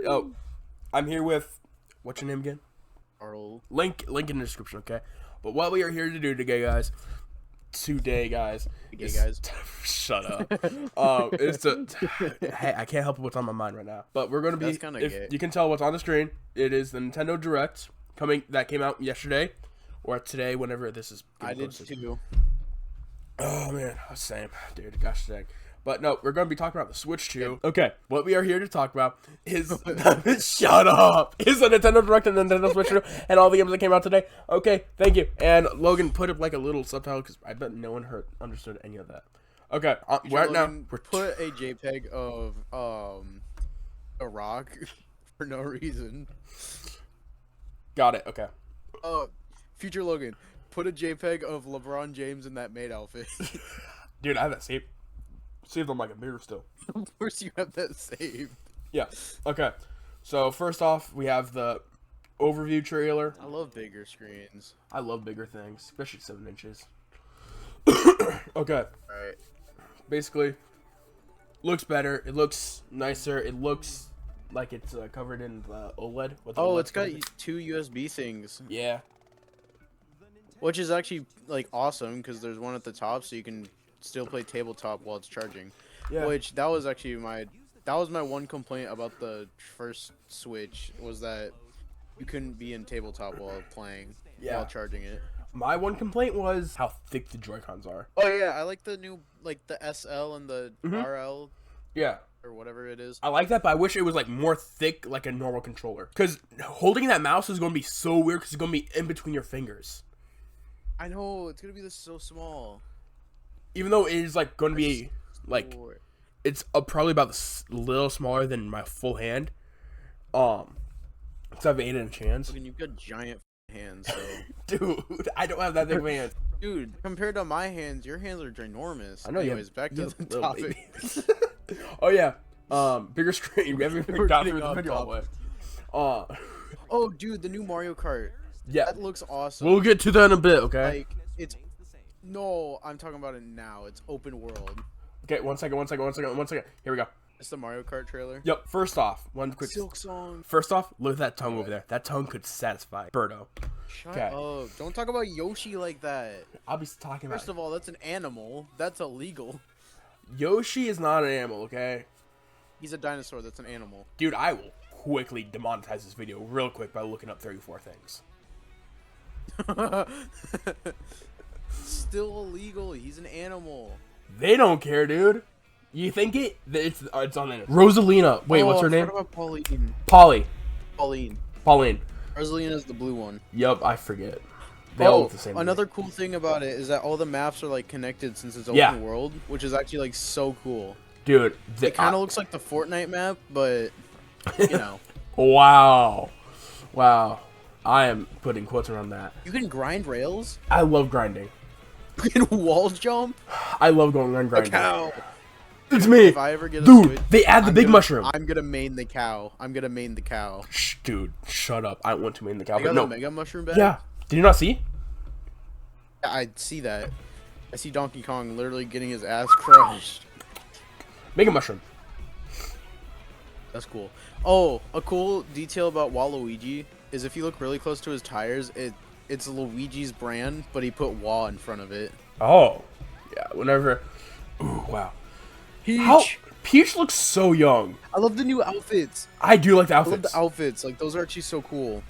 Oh, I'm here with, what's your name again? Arl. Link in the description, okay? But what we are here to do today, guys, is shut up. Is to hey, I can't help what's on my mind right now. But we're gonna be, That's kind of if gay. you can tell what's on the screen, it is the Nintendo Direct that came out yesterday or today, whenever this is. I did too. Oh man, same, dude. Gosh dang. But no, we're going to be talking about the Switch 2. Okay, what we are here to talk about is shut up. Is the Nintendo Direct and the Nintendo Switch 2 and all the games that came out today. Okay, thank you. And Logan put up like a little subtitle because I bet no one understood any of that. Okay, right now we're put a JPEG of a rock for no reason. Got it. Okay. Future Logan, put a JPEG of LeBron James in that maid outfit. Dude, I have that saved on my computer still. Of course you have that saved. Yeah. Okay. So first off, we have the overview trailer. I love bigger screens. I love bigger things, especially 7 inches. Okay. Alright. Basically, looks better. It looks nicer. It looks like it's covered in OLED. With Oh, OLED it's got 2 USB things. Yeah. Which is actually like awesome because there's one at the top, so you can still play tabletop while it's charging. Yeah. Which that was actually my one complaint about the first Switch, was that you couldn't be in tabletop while playing while charging it. My one complaint was how thick the Joy-Cons are. Oh yeah, I like the new, like the SL and the RL Yeah. or whatever it is. I like that, but I wish it was like more thick like a normal controller. Because holding that mouse is going to be so weird because it's going to be in between your fingers. I know, it's going to be so small. Even though it is like going to be like, it's probably about a little smaller than my full hand. So I have 8-inch hands. Look, you've got giant hands, so. Dude, I don't have that big of hands. Dude, compared to my hands, your hands are ginormous. I know. Anyways, back to the topic. Oh yeah, bigger screen. We haven't even got through the video all the way. Oh, dude, the new Mario Kart. Yeah, that looks awesome. We'll get to that in a bit, okay? Like, it's no, I'm talking about it now. It's open world. Okay, one second. Here we go. It's the Mario Kart trailer. Yep. First off, one quick. Silk Song. First off, look at that tongue over there. That tongue could satisfy Birdo. Shut up! Don't talk about Yoshi like that. I'll be talking about. First of all, that's an animal. That's illegal. Yoshi is not an animal, okay? He's a dinosaur. That's an animal. Dude, I will quickly demonetize this video real quick by looking up 34 things. Still illegal. He's an animal. They don't care, dude. You think it's on there. Rosalina. Wait, what's her name? What about Pauline? Pauline. Rosalina is the blue one. Yep, I forget. They all look the same. Another cool thing about it is that all the maps are like connected since it's open world, which is actually like so cool. Dude, it kind of looks like the Fortnite map, but you know. Wow. I am putting quotes around that. You can grind rails. I love grinding. You can wall jump. I love going around grinding. A cow. It's me. If I ever get a dude, Switch, they add the big mushroom. I'm gonna main the cow. Shh, dude, shut up. I want to main the cow. I got the mega mushroom back. Yeah. Did you not see? Yeah, I see that. I see Donkey Kong literally getting his ass crushed. Mega mushroom. That's cool. Oh, a cool detail about Waluigi is if you look really close to his tires, it's Luigi's brand, but he put Wa in front of it. Oh, yeah. Whenever. Ooh, wow. Peach looks so young. I love the new outfits. I do like the outfits. I love the outfits. Like, those are actually so cool.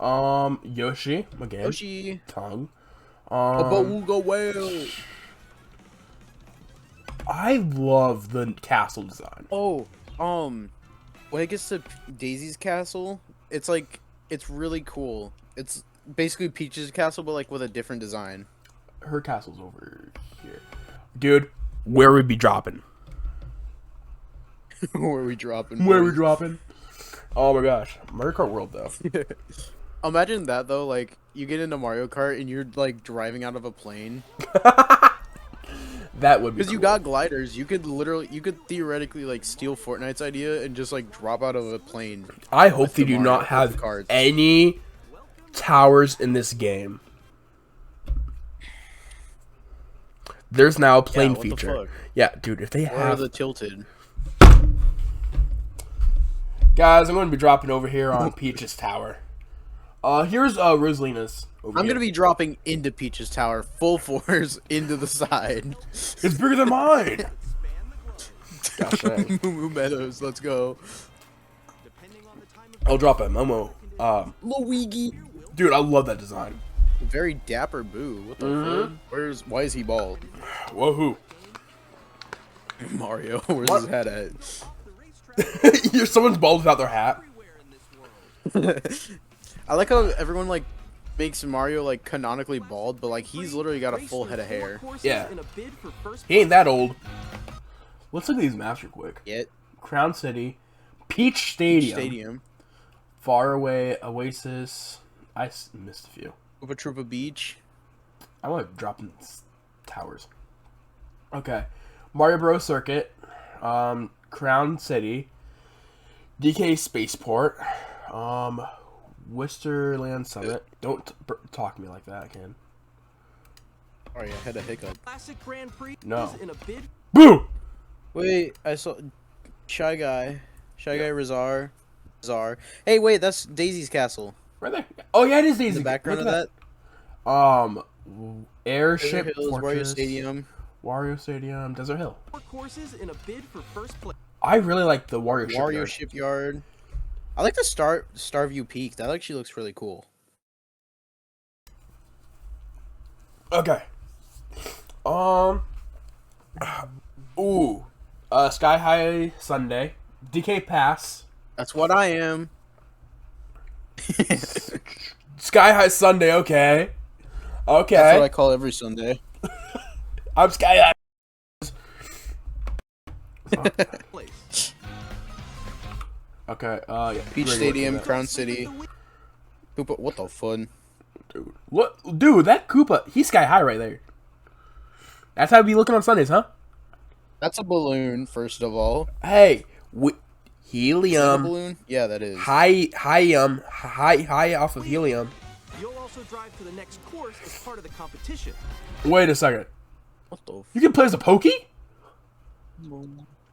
Yoshi again. Yoshi. Tongue. Bawooga whale. I love the castle design. Oh, when it gets to Daisy's castle, it's like, it's really cool. It's basically Peach's castle, but like with a different design. Her castle's over here. Dude, where we be dropping? Where we dropping? Oh my gosh. Mario Kart World, though. Imagine that, though. Like, you get into Mario Kart and you're, like, driving out of a plane. That would be Because you got gliders. You could theoretically, like, steal Fortnite's idea and just, like, drop out of a plane. I hope they do not have any towers in this game. There's now a plane feature. Yeah, dude, if they have the tilted. Guys, I'm going to be dropping over here on Peach's tower. Here's Rosalina's. I'm going to be dropping into Peach's tower, full force, into the side. It's bigger than mine! Gosh dang. Moo Meadows, let's go. I'll drop a Momo. Luigi. Dude, I love that design. Very dapper Boo. What the fuck? Why is he bald? Whoa-hoo. Mario, where's his head at? Someone's bald without their hat. I like how everyone like makes Mario like canonically bald, but like he's literally got a full head of hair. Yeah. He ain't that old. Let's look at these maps real quick. Yet. Crown City. Peach Stadium. Stadium. Faraway Oasis. I missed a few. Koopa Troopa Beach. I want to drop in towers. Okay. Mario Bros. Circuit. Crown City. DK Spaceport. Wisterland Summit. Don't talk to me like that, I can. Sorry, I had a hiccup. Classic Grand Prix No. is in a bid. Boom! Wait, I saw Shy Guy. Shy Guy Rizar. Hey, wait, that's Daisy's castle. Right there. Oh, yeah, it is Daisy. In the background of Look that. at Airship Desert Hills, Wario Fortress. Stadium. Wario Stadium. Desert Hill. 4 courses in a bid for first place. I really like the Wario Wario Shipyard. Shipyard. I like the Starview Peak. That actually looks really cool. Okay. Ooh. Sky High Sunday. DK Pass. That's what I am. Sky High Sunday, okay. Okay. That's what I call every Sunday. I'm Sky High. Place. Okay, yeah. Peach great Stadium, work. Crown City. Koopa, what the fun? Dude. What? Dude, that Koopa, he's Sky High right there. That's how we be looking on Sundays, huh? That's a balloon, first of all. Hey, Is that a helium. balloon? Yeah, that is. High off of helium. You'll also drive to the next course as part of the competition. Wait a second. What the? You can play as a Pokey?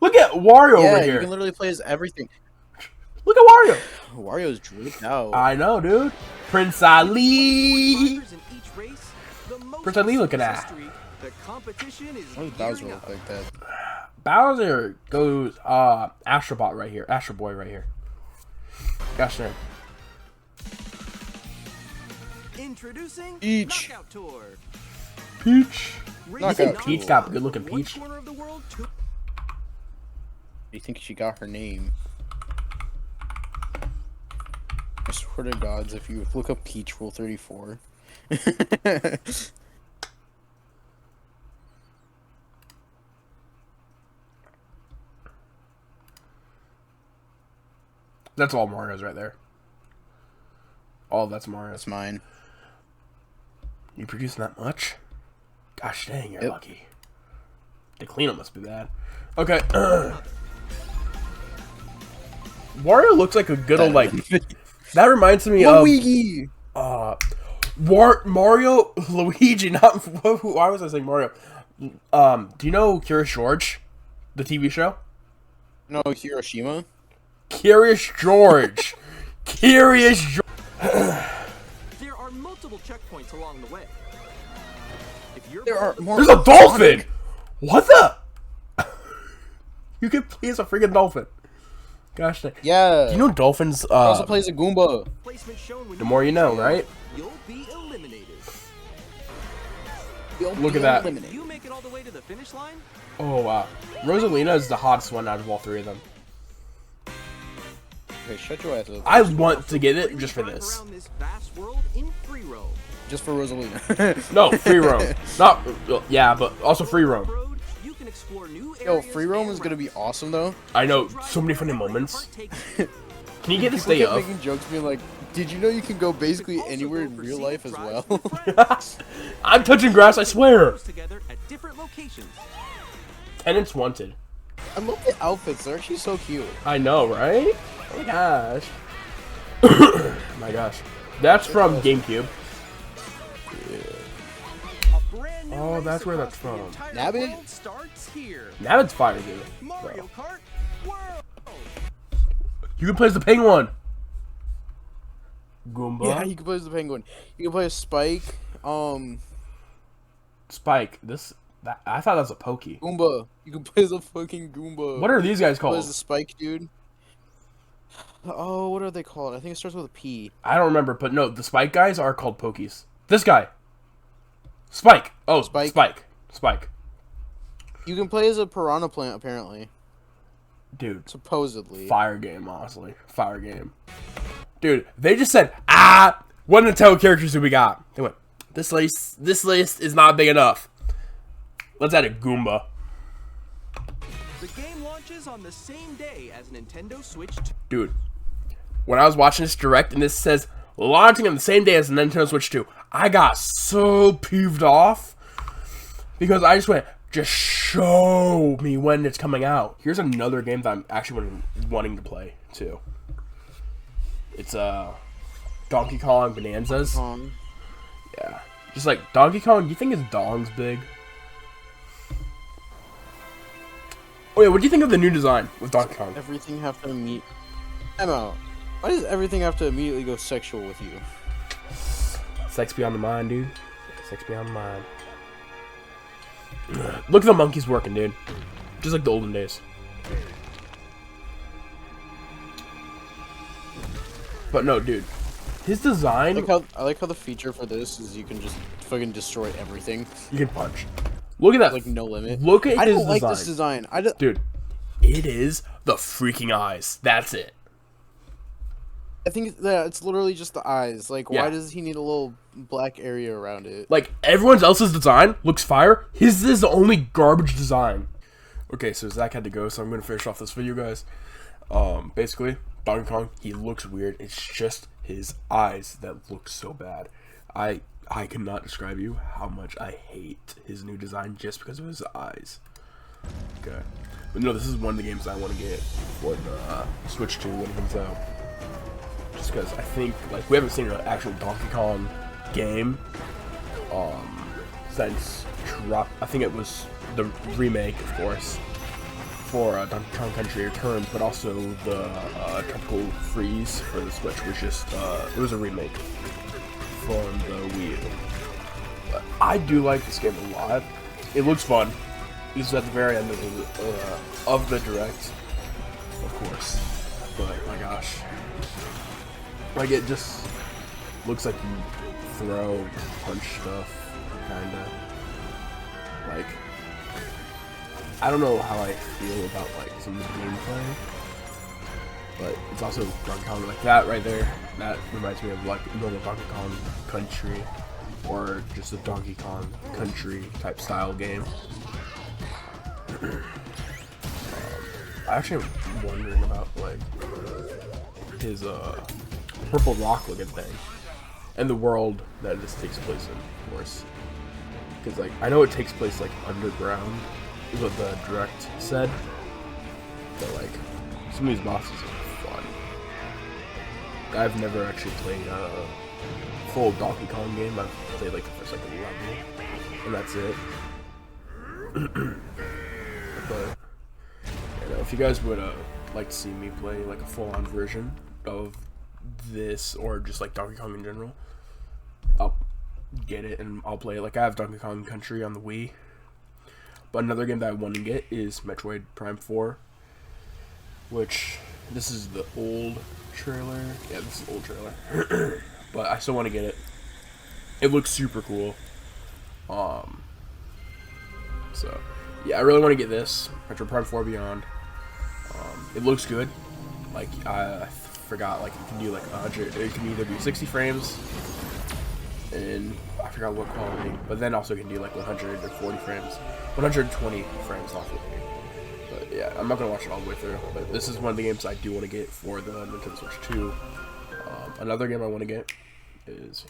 Look at Wario Yeah, over you here. can literally play as everything. Look at Wario. Wario's dripped out. I know, dude. Prince Ali. Drivers in each race, the most Prince Ali looking in at. history, the competition is Why does Bowser gearing look up. like that? Bowser goes Astrobot right here. Astro Boy right here. Gosh dang. Introducing Peach. Knockout Tour. Peach. Knockout Peach Tour. got good looking One Peach. corner of the world to Do you think she got her name? I swear to gods, if you look up Peach Rule 34. That's all Mario's right there. All that's Mario's. That's mine. You producing that much? Gosh dang, you're Yep. lucky. The cleanup must be bad. Okay. Wario looks like a good old like. That reminds me of Luigi! Mario Luigi. Not why was I saying Mario? Do you know Curious George, the TV show? No, Hiroshima? Curious George. Curious George. There are multiple checkpoints along the way. If you're There are more. There's a dolphin. What the? You can play as a freaking dolphin. Gosh dang. Yeah. Do you know dolphins? also plays a Goomba. placement shown when The more you know, right? you'll be eliminated. Look at that. If you make it all the way to the finish line, Oh wow. Rosalina is the hottest one out of all three of them. Okay, shut your ass up. I want to get it just for drive this. around this vast world in free roam. Just for Rosalina. No, free roam. Not yeah, but also free roam. Road, you can explore new Yo, areas free roam and is gonna be awesome though. I know so many funny moments. Take- Can you get this People day kept up? making jokes being like, did you know you can go basically also anywhere go in for real scenic life as drives well? with friends. I'm touching grass, I swear. Together at different locations. Tenants wanted. I love the outfits, they're actually so cute. I know, right? Oh my gosh. My gosh. That's from GameCube. A brand new Oh, race that's where across that's the from. entire Nabbit? world starts here. Now it's fire, dude. Mario Kart World. You can play as the penguin. Goomba. Yeah, you can play as the penguin. You can play as Spike. Spike. I thought that was a Pokey. Goomba. You can play as a fucking Goomba. What are these guys You can play called? as the Spike dude. Oh, what are they called? I think it starts with a P. I don't remember, but no, the Spike guys are called Pokies. This guy. Spike. Oh, Spike. You can play as a piranha plant, apparently. Dude. Supposedly. Fire game, honestly. Fire game. Dude, they just said, what Nintendo characters do we got? They went, this list is not big enough. Let's add a Goomba. The game launches on the same day as Nintendo Switch 2. Dude, when I was watching this direct and this says launching on the same day as the Nintendo Switch 2, I got so peeved off because I just went, just show me when it's coming out. Here's another game that I'm actually wanting to play too. It's Donkey Kong Bonanzas. Yeah, just like Donkey Kong. Do you think his dong's big? Oh yeah, what do you think of the new design with Donkey Kong? Everything have to meet. Emma, why does everything have to immediately go sexual with you? Sex beyond the mind, dude. Sex beyond the mind. Look at the monkeys working, dude. Just like the olden days. But no, dude. His design... I like how the feature for this is you can just fucking destroy everything. You can punch. Look at that. Like, no limit. Look at I his don't like design. this design. Dude, it is the freaking eyes. That's it. I think that it's literally just the eyes. Like, Yeah. why does he need a little black area around it? Like, everyone else's design looks fire. His is the only garbage design. Okay, so Zach had to go, so I'm going to finish off this video, guys. Basically, Donkey Kong, he looks weird. It's just his eyes that look so bad. I cannot describe you how much I hate his new design just because of his eyes. Okay. But no, this is one of the games I want to get for the Switch 2 when it comes out. Just because I think, like, we haven't seen an actual Donkey Kong game since I think it was the remake, of course, for Donkey Kong Country Returns, but also the Tropical Freeze for the Switch was just it was a remake from the Wii U. But I do like this game a lot. It looks fun. This is at the very end of the direct, of course. But my gosh, like, it just looks like you throw, punch stuff, kinda. Like, I don't know how I feel about, like, some of the gameplay, but it's also Donkey Kong, like that right there. That reminds me of, like, normal Donkey Kong Country, or just a Donkey Kong Country type style game. I actually am wondering about, like, his purple rock looking thing and the world that this takes place in, of course, because, like, I know it takes place, like, underground is what the direct said, but, like, some of these bosses are fun. I've never actually played a full Donkey Kong game. I've played, like, the first, like, level, and that's it. But you know, if you guys would like to see me play, like, a full-on version of this, or just, like, Donkey Kong in general, I'll get it and I'll play it. Like, I have Donkey Kong Country on the Wii, but another game that I want to get is Metroid Prime 4, which, this is the old trailer. Yeah, this is the old trailer. But I still want to get it. It looks super cool. So yeah, I really want to get this Metroid Prime 4 Beyond. It looks good. Like, I forgot, like, it can do, like, 100. It can either do 60 frames, and I forgot what quality, but then also can do, like, 140 frames, 120 frames off of it. But yeah, I'm not gonna watch it all the way through. But this is one of the games I do want to get for the Nintendo Switch 2. Another game I want to get is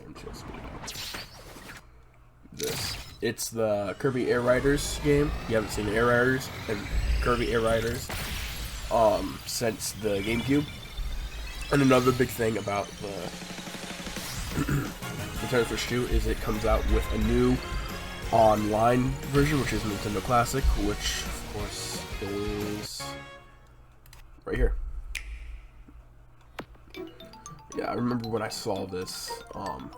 this. It's the Kirby Air Riders game. You haven't seen Air Riders and Kirby Air Riders since the GameCube. And another big thing about the Nintendo Switch 2 is it comes out with a new online version, which is Nintendo Classic, which of course is right here. Yeah, I remember when I saw this.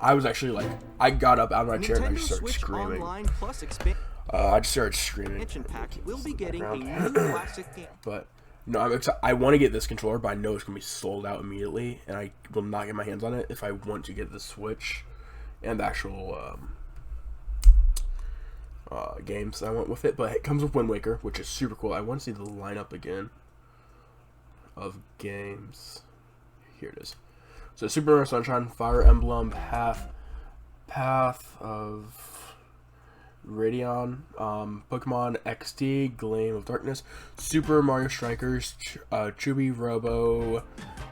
I was actually like, I got up out of my chair and I Nintendo just started Switch screaming. Online Plus expansion I just started screaming. pack will be getting a Background. new classic game. But no, I'm excited. I want to get this controller, but I know it's gonna be sold out immediately, and I will not get my hands on it if I want to get the Switch and the actual games I want with it. But it comes with Wind Waker, which is super cool. I want to see the lineup again of games. Here it is. So Super Mario Sunshine, Fire Emblem, Path of Radion, Pokemon XD, Gleam of Darkness, Super Mario Strikers, Chibi Robo,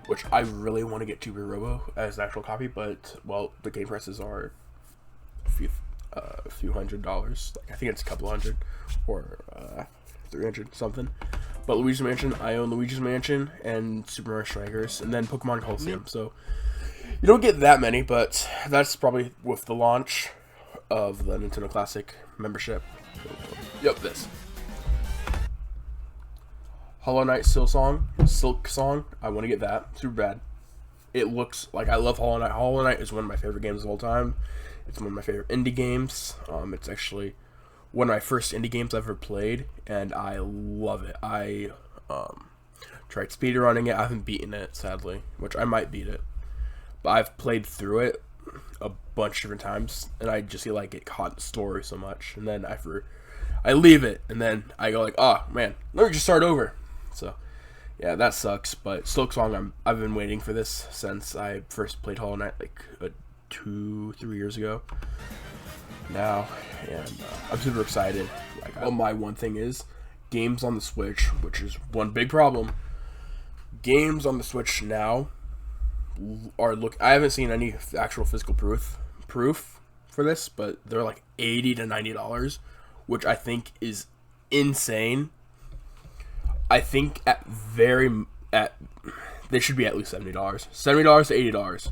which I really want to get Chibi Robo as an actual copy, but well, the game prices are a few $100. Like, I think it's a couple hundred or 300 something. But Luigi's Mansion, I own Luigi's Mansion and Super Mario Strikers, and then Pokemon Coliseum. So you don't get that many, but that's probably with the launch of the Nintendo Classic membership. Yep, this Hollow Knight Silk Song. I want to get that. Super bad. It looks like I love Hollow Knight. Hollow Knight is one of my favorite games of all time. It's one of my favorite indie games. It's actually one of my first indie games I've ever played, and I love it. I tried speedrunning it. I haven't beaten it, sadly, which I might beat it. But I've played through it a bunch of different times, and I just like get caught in the story so much, and then I leave it, and then I go like, oh man, let me just start over. So yeah, that sucks. But Silk Song, I've been waiting for this since I first played Hollow Knight like 2-3 years ago now, and I'm super excited. Like, my one thing is games on the Switch, which is one big problem. Games on the Switch now are I haven't seen any actual physical proof for this, but they're like $80 to $90, which I think is insane. I think they should be at least $70 to $80.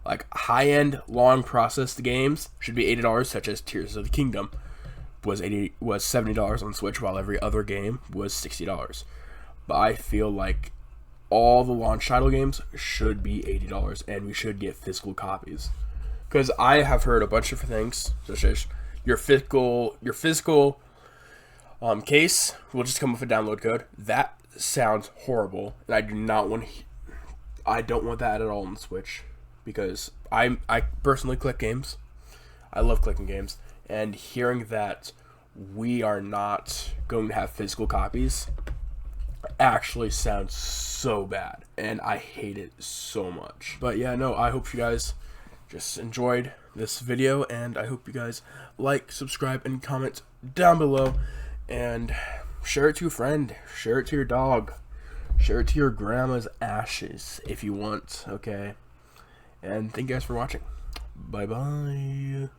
Like, high-end, long-processed games should be $80, such as Tears of the Kingdom was $70 on Switch, while every other game was $60. But I feel like all the launch title games should be $80, and we should get physical copies. Because I have heard a bunch of things, such as your physical case will just come with a download code. That sounds horrible, and I don't want that at all on the Switch. Because I personally click games. I love clicking games. And hearing that we are not going to have physical copies actually sounds so bad. And I hate it so much. But yeah, no, I hope you guys just enjoyed this video. And I hope you guys like, subscribe, and comment down below. And share it to a friend. Share it to your dog. Share it to your grandma's ashes if you want, okay? And thank you guys for watching. Bye-bye.